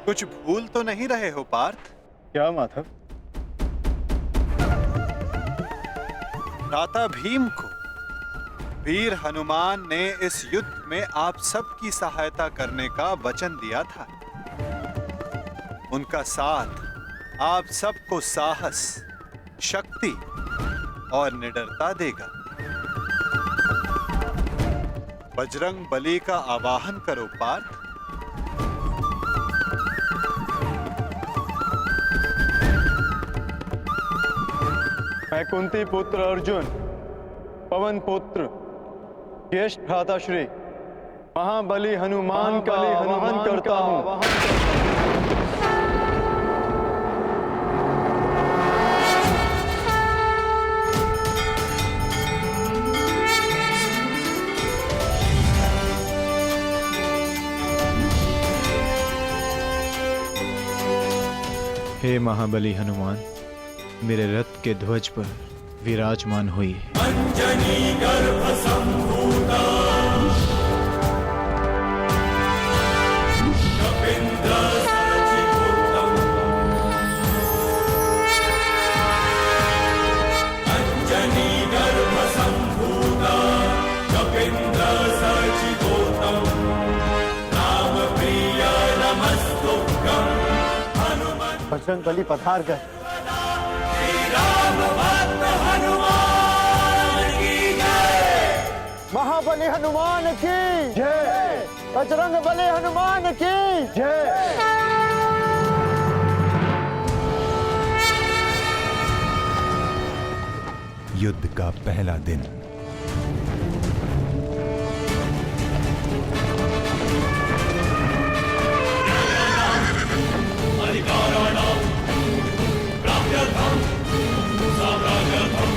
कुछ भूल तो नहीं रहे हो पार्थ? क्या माधव? भ्राता भीम को वीर हनुमान ने इस युद्ध में आप सबकी सहायता करने का वचन दिया था। उनका साथ आप सबको साहस, शक्ति और निडरता देगा। बजरंग बली का आवाहन करो पार्थ। मैं कुंती पुत्र अर्जुन, पवन पुत्र, ज्येष्ठ भ्राता श्री महाबली हनुमान का आवाहन करता हूँ। हे महाबली हनुमान, मेरे रथ के ध्वज पर विराजमान हुई। अंजनी गर्भ संभूता कपिंद्र सरचिपुत्रम। अंजनी गर्भ संभूता कपिंद्र सरचिपुत्रम। राम प्रिय नमस्तुभ्यं हनुमत। बजरंग बली पधार गए। राम भक्त हनुमान की जय। महाबली हनुमान की जय। बजरंग बली हनुमान की जय। युद्ध का पहला दिन। अधिकाराणां प्राप्त्यर्थं साम्राज्यर्थं।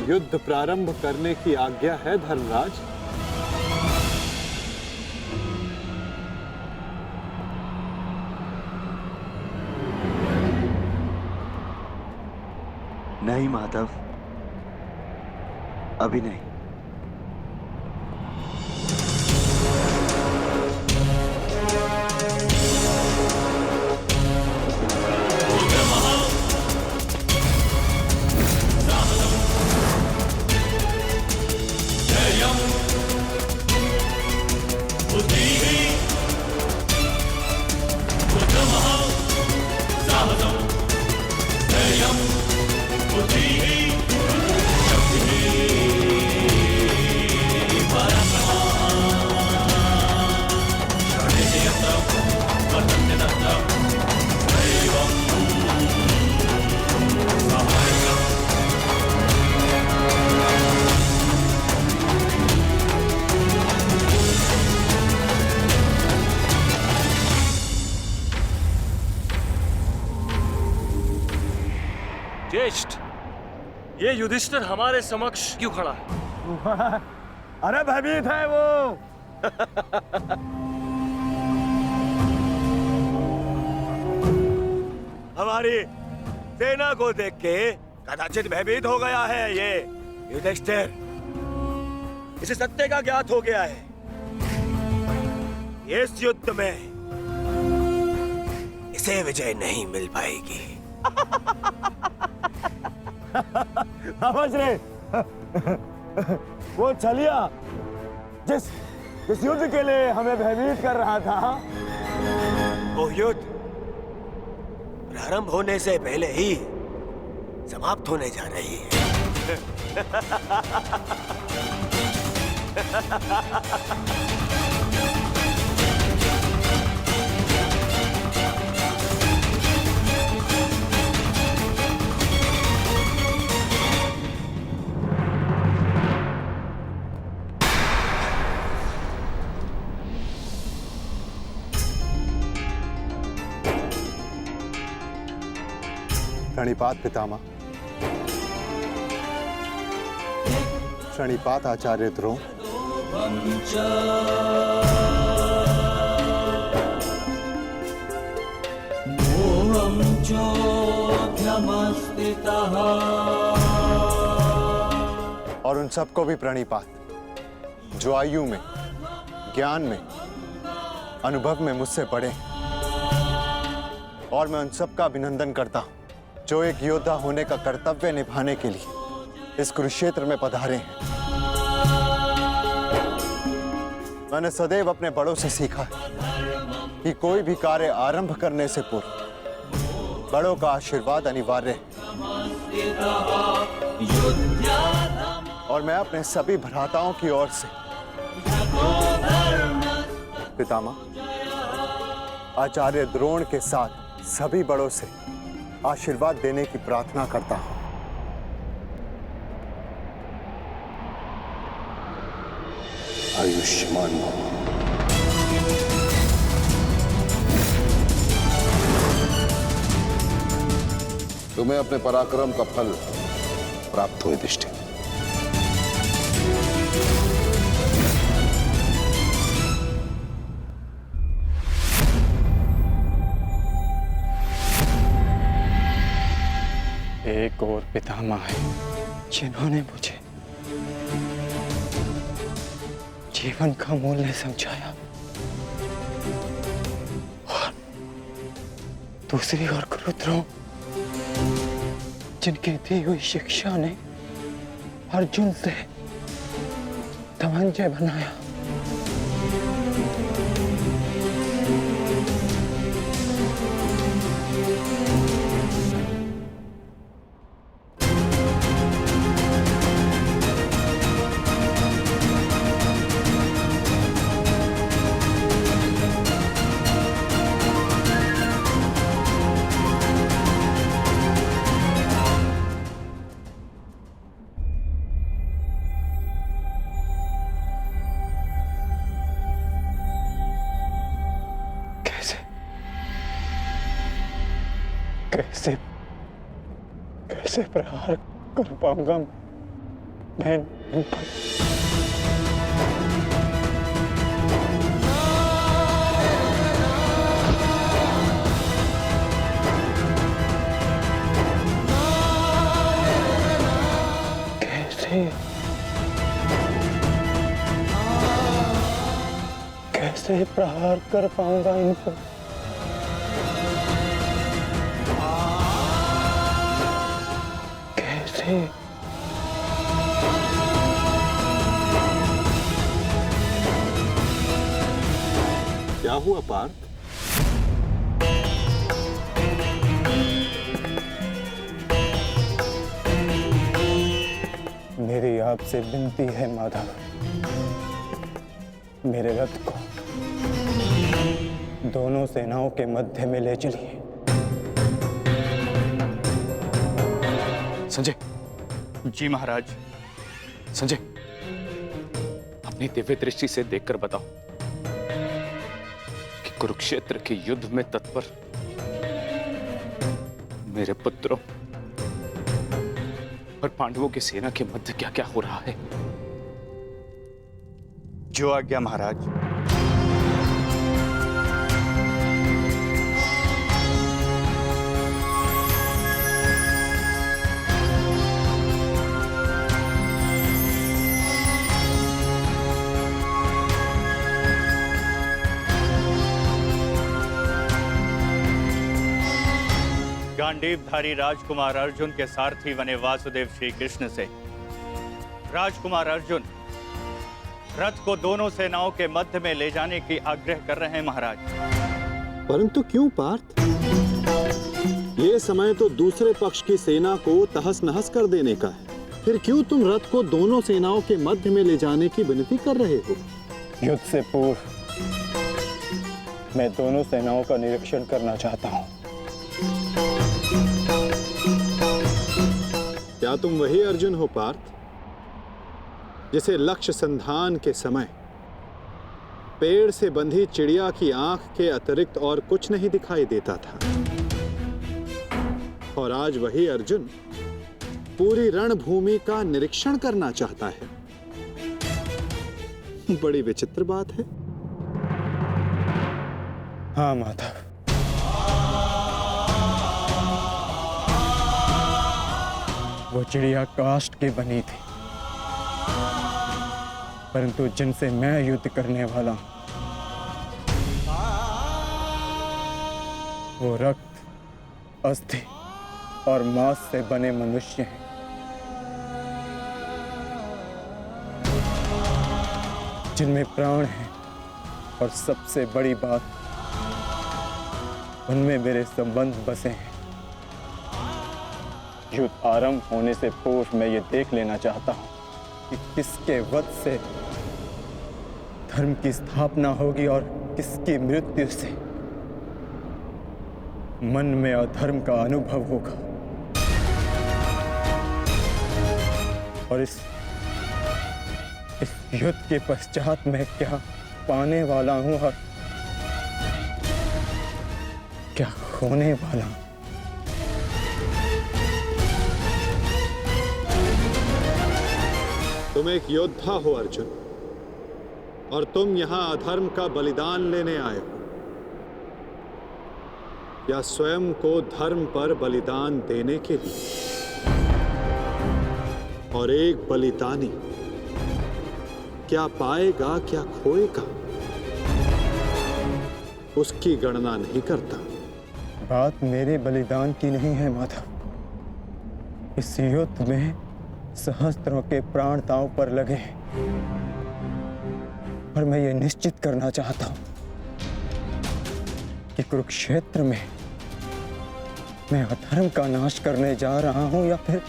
युद्ध प्रारंभ करने की आज्ञा है धर्मराज। नहीं माधव, अभी नहीं। ज्येष्ठ, ये युधिष्ठिर हमारे समक्ष क्यों खड़ा है? अरे भयभीत है वो। हमारी सेना को देख के कदाचित भयभीत हो गया है ये युधिष्ठिर। इसे सत्य का ज्ञात हो गया है। इस युद्ध में इसे विजय नहीं मिल पाएगी। समझ रहे? वो छलिया किस युद्ध के लिए हमें भयभीत कर रहा था? वो युद्ध प्रारंभ होने से पहले ही समाप्त होने जा रही है। प्रणिपात पितामह। प्रणिपात आचार्य द्रोण। और उन सबको भी प्रणिपात जो आयु में, ज्ञान में, अनुभव में मुझसे बड़े। और मैं उन सबका अभिनंदन करता हूं जो एक योद्धा होने का कर्तव्य निभाने के लिए इस कुरुक्षेत्र में पधारे हैं। मैंने सदैव अपने बड़ों से सीखा है कि कोई भी कार्य आरंभ करने से पूर्व बड़ों का आशीर्वाद अनिवार्य है। और मैं अपने सभी भ्राताओं की ओर से पितामह आचार्य द्रोण के साथ सभी बड़ों से आशीर्वाद देने की प्रार्थना करता हूं। आयुष्मान भव। तुम्हें अपने पराक्रम का फल प्राप्त हो युधिष्ठिर। एक और पितामह है जिन्होंने मुझे जीवन का मूल्य समझाया, और दूसरी ओर गुरु द्रोण जिनकी दी हुई शिक्षा ने अर्जुन से धनंजय बनाया। कैसे कैसे प्रहार कर पाऊंगा मैं इन पर? कैसे प्रहार कर पाऊंगा इन पर? कैसे? क्या हुआ पार्थ? मेरी आपसे विनती है माधव, मेरे रथ को दोनों सेनाओं के मध्य में ले चलिए। संजय। जी महाराज। संजय, अपनी दिव्य दृष्टि से देखकर बताओ कि कुरुक्षेत्र के युद्ध में तत्पर मेरे पुत्रों और पांडवों की सेना के मध्य क्या क्या हो रहा है? जो आज्ञा महाराज। गांडीवधारी राजकुमार अर्जुन के सारथी बने वासुदेव श्री कृष्ण से राजकुमार अर्जुन रथ को दोनों सेनाओं के मध्य में ले जाने की आग्रह कर रहे हैं महाराज। परंतु क्यों पार्थ? ये समय तो दूसरे पक्ष की सेना को तहस नहस कर देने का है। फिर क्यों तुम रथ को दोनों सेनाओं के मध्य में ले जाने की विनती कर रहे हो? युद्ध से पूर्व मैं दोनों सेनाओं का निरीक्षण करना चाहता हूं। क्या तुम वही अर्जुन हो पार्थ, जिसे लक्ष्य संधान के समय पेड़ से बंधी चिड़िया की आंख के अतिरिक्त और कुछ नहीं दिखाई देता था, और आज वही अर्जुन पूरी रणभूमि का निरीक्षण करना चाहता है? बड़ी विचित्र बात है। हाँ माधव, वो चिड़िया काष्ठ की बनी थी, परंतु जिनसे मैं युद्ध करने वाला हूं वो रक्त, अस्थि और मांस से बने मनुष्य हैं। जिनमें प्राण है, और सबसे बड़ी बात, उनमें मेरे संबंध बसे हैं। युद्ध आरंभ होने से पूर्व मैं ये देख लेना चाहता हूं कि किसके वध से धर्म की स्थापना होगी और किसकी मृत्यु से मन में अधर्म का अनुभव होगा। और इस युद्ध के पश्चात मैं क्या पाने वाला हूं और क्या खोने वाला हूं। तुम एक योद्धा हो अर्जुन, और तुम यहां अधर्म का बलिदान लेने आए हो, या स्वयं को धर्म पर बलिदान देने के लिए। और एक बलिदानी क्या पाएगा क्या खोएगा, उसकी गणना नहीं करता। बात मेरे बलिदान की नहीं है माधव। इस युद्ध में सहस्त्रों के प्राण दांव पर लगे हैं, और मैं ये निश्चित करना चाहता हूं कि कुरुक्षेत्र में मैं अधर्म का नाश करने जा रहा हूं या फिर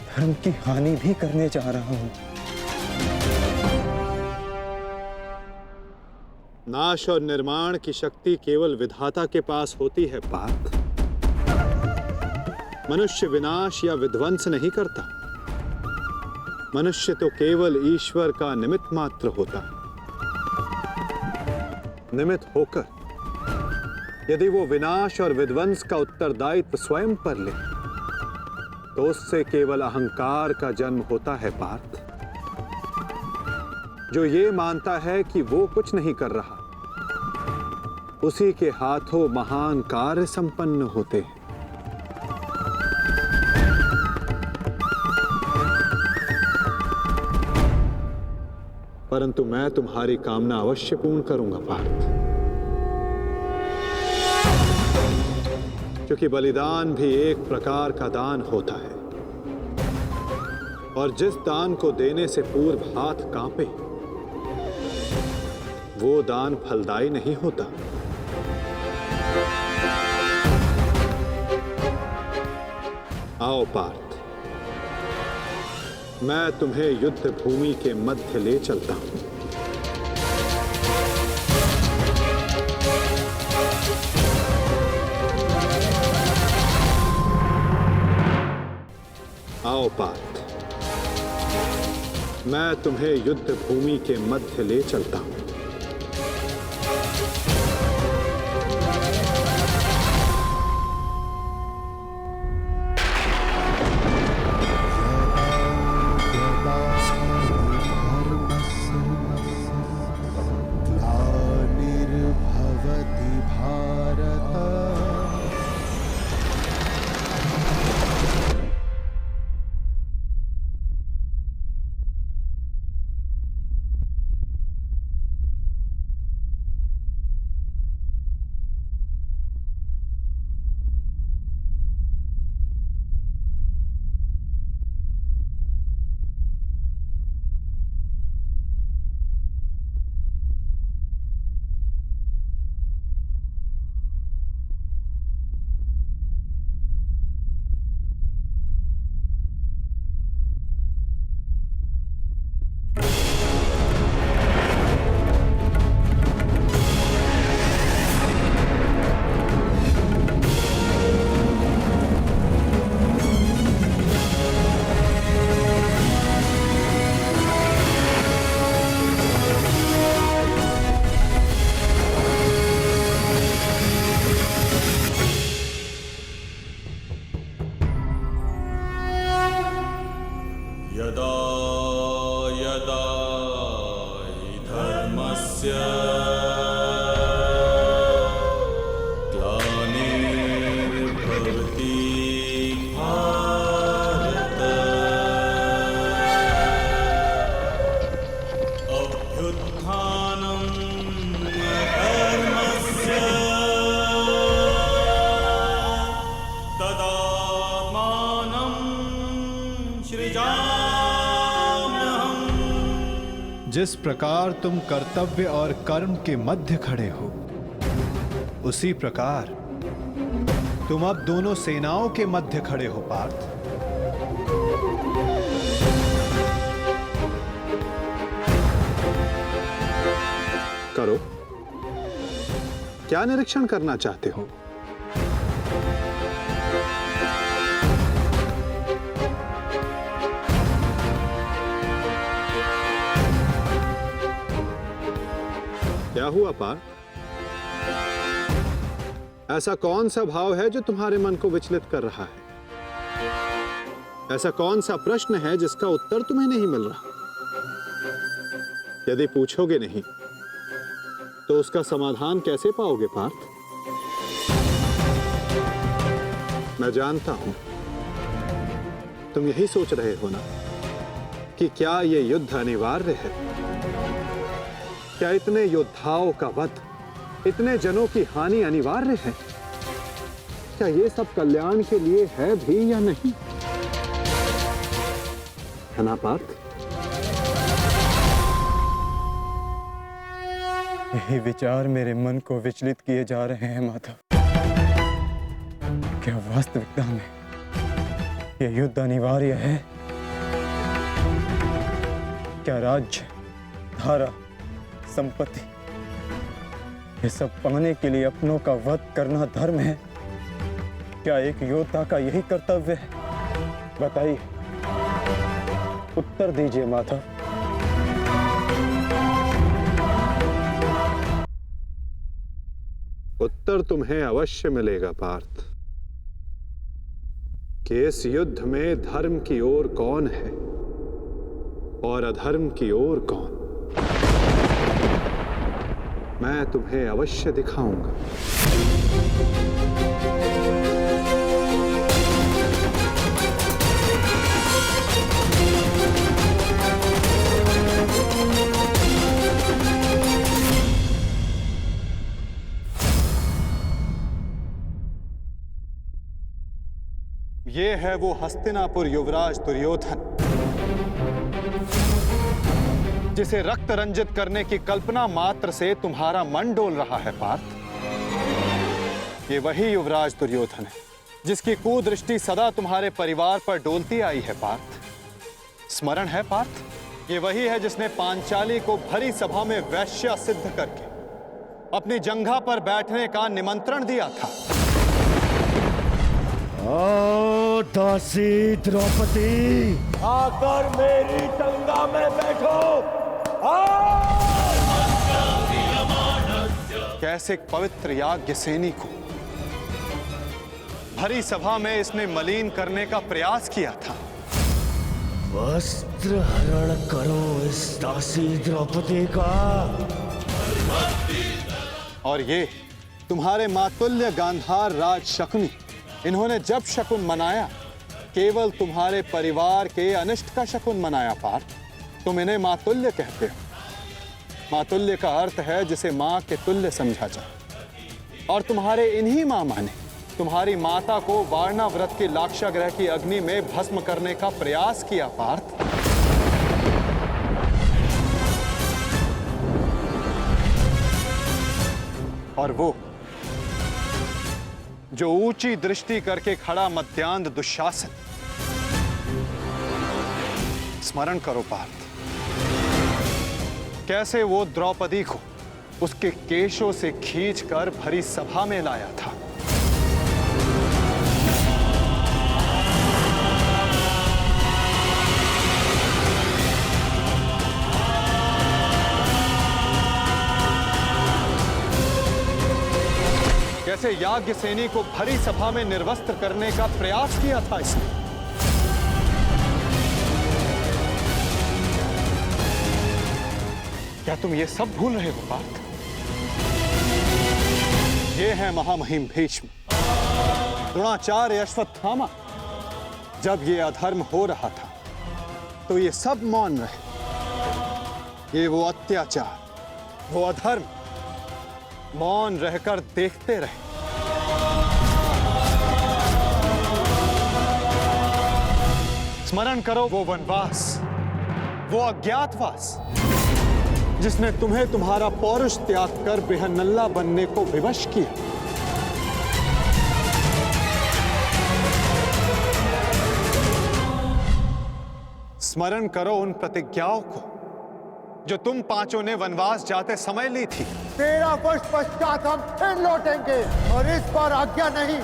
धर्म की हानि भी करने जा रहा हूं। नाश और निर्माण की शक्ति केवल विधाता के पास होती है पार्थ। मनुष्य विनाश या विध्वंस नहीं करता। मनुष्य तो केवल ईश्वर का निमित्त मात्र होता है। निमित्त होकर यदि वो विनाश और विध्वंस का उत्तरदायित्व स्वयं पर ले, तो उससे केवल अहंकार का जन्म होता है पार्थ, जो ये मानता है कि वो कुछ नहीं कर रहा, उसी के हाथों महान कार्य संपन्न होते हैं। परंतु मैं तुम्हारी कामना अवश्य पूर्ण करूंगा पार्थ, क्योंकि बलिदान भी एक प्रकार का दान होता है, और जिस दान को देने से पूर्व हाथ कांपे, वो दान फलदायी नहीं होता। आओ पार्थ, मैं तुम्हें युद्ध भूमि के मध्य ले चलता हूं। आओ पार्थ, मैं तुम्हें युद्ध भूमि के मध्य ले चलता हूं। ग्लानिर्भवति भारत अभ्युत्थानं धर्मस्य तदात्मानं सृजाम्यहम्। जिस प्रकार तुम कर्तव्य और कर्म के मध्य खड़े हो, उसी प्रकार तुम अब दोनों सेनाओं के मध्य खड़े हो पार्थ। करो, क्या निरीक्षण करना चाहते हो? क्या हुआ पार्थ? ऐसा कौन सा भाव है जो तुम्हारे मन को विचलित कर रहा है? ऐसा कौन सा प्रश्न है जिसका उत्तर तुम्हें नहीं मिल रहा? यदि पूछोगे नहीं तो उसका समाधान कैसे पाओगे पार्थ? मैं जानता हूं तुम यही सोच रहे हो ना कि क्या यह युद्ध अनिवार्य है? क्या इतने योद्धाओं का वध, इतने जनों की हानि अनिवार्य है? क्या ये सब कल्याण के लिए है भी या नहीं? है ना पार्थ? यही विचार मेरे मन को विचलित किए जा रहे हैं माधव। क्या वास्तविकता में यह युद्ध अनिवार्य है? क्या राज्य, धारा, संपत्ति, ये सब पाने के लिए अपनों का वध करना धर्म है? क्या एक योद्धा का यही कर्तव्य है? बताइए, उत्तर दीजिए माधव। उत्तर तुम्हें अवश्य मिलेगा पार्थ कि इस युद्ध में धर्म की ओर कौन है और अधर्म की ओर कौन। मैं तुम्हें अवश्य दिखाऊंगा। ये है वो हस्तिनापुर युवराज दुर्योधन जिसे रक्त रंजित करने की कल्पना मात्र से तुम्हारा मन डोल रहा है पार्थ। ये वही युवराज दुर्योधन है जिसकी कुदृष्टि सदा तुम्हारे परिवार पर डोलती आई है पार्थ। स्मरण है पार्थ? ये वही है जिसने पांचाली को भरी सभा में वैश्या सिद्ध करके अपनी जंघा पर बैठने का निमंत्रण दिया था। ओ दासी द्रौपदी, आकर मेरी जंगा में बैठो। कैसे एक पवित्र याज्ञ सेनी को भरी सभा में इसने मलिन करने का प्रयास किया था। वस्त्र हरण करो इस दासी द्रौपदी का। और ये तुम्हारे मातुल्य गांधार राज शकुनी, इन्होंने जब शकुन मनाया केवल तुम्हारे परिवार के अनिष्ट का शकुन मनाया पार्थ। तुम इन्हें मातुल्य कहते हो। मातुल्य का अर्थ है जिसे मां के तुल्य समझा जाए। और तुम्हारे इन्हीं मामा ने तुम्हारी माता को वारणा व्रत की लाक्षागृह की अग्नि में भस्म करने का प्रयास किया पार्थ। और वो जो ऊंची दृष्टि करके खड़ा मध्यांध दुशासन, स्मरण करो पार्थ, कैसे वो द्रौपदी को उसके केशों से खींचकर भरी सभा में लाया था। कैसे याज्ञ सेनी को भरी सभा में निर्वस्त्र करने का प्रयास किया था इसने। क्या तुम ये सब भूल रहे हो पार्थ? ये है महामहिम भीष्म, द्रोणाचार्य, अश्वत्थामा। जब ये अधर्म हो रहा था तो ये सब मौन रहे। ये वो अत्याचार, वो अधर्म मौन रहकर देखते रहे। स्मरण करो वो वनवास, वो अज्ञातवास जिसने तुम्हें तुम्हारा पौरुष त्याग कर बेहनल्ला बनने को विवश किया। स्मरण करो उन प्रतिज्ञाओं को जो तुम पांचों ने वनवास जाते समय ली थी। 13 वर्ष पश्चात हम फिर लौटेंगे और इस बार आज्ञा नहीं,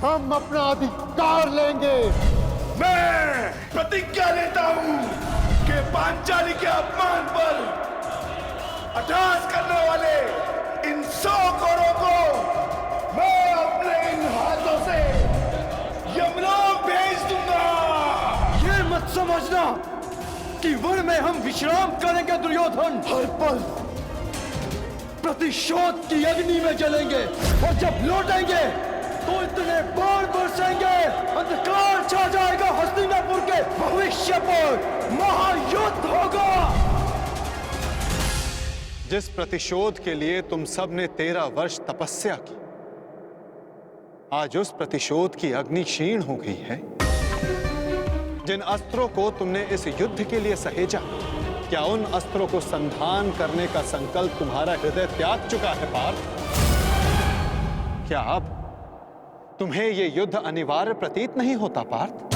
हम अपना अधिकार लेंगे। मैं प्रतिज्ञा लेता हूं कि पांचाली के अपमान पर अट्टहास करने वाले इन 100 कौरवों को मैं अपने इन हाथों से यमलोक भेज दूंगा। ये मत समझना कि वन में हम विश्राम करेंगे दुर्योधन। हर पल प्रतिशोध की अग्नि में जलेंगे और जब लौटेंगे तो इतने बाण बरसेंगे, अंधकार छा जाएगा हस्तिनापुर के भविष्य पर, महायुद्ध होगा। जिस प्रतिशोध के लिए तुम सब ने 13 वर्ष तपस्या की, आज उस प्रतिशोध की अग्नि क्षीण हो गई है। जिन अस्त्रों को तुमने इस युद्ध के लिए सहेजा, क्या उन अस्त्रों को संधान करने का संकल्प तुम्हारा हृदय त्याग चुका है पार्थ? क्या अब तुम्हें यह युद्ध अनिवार्य प्रतीत नहीं होता पार्थ?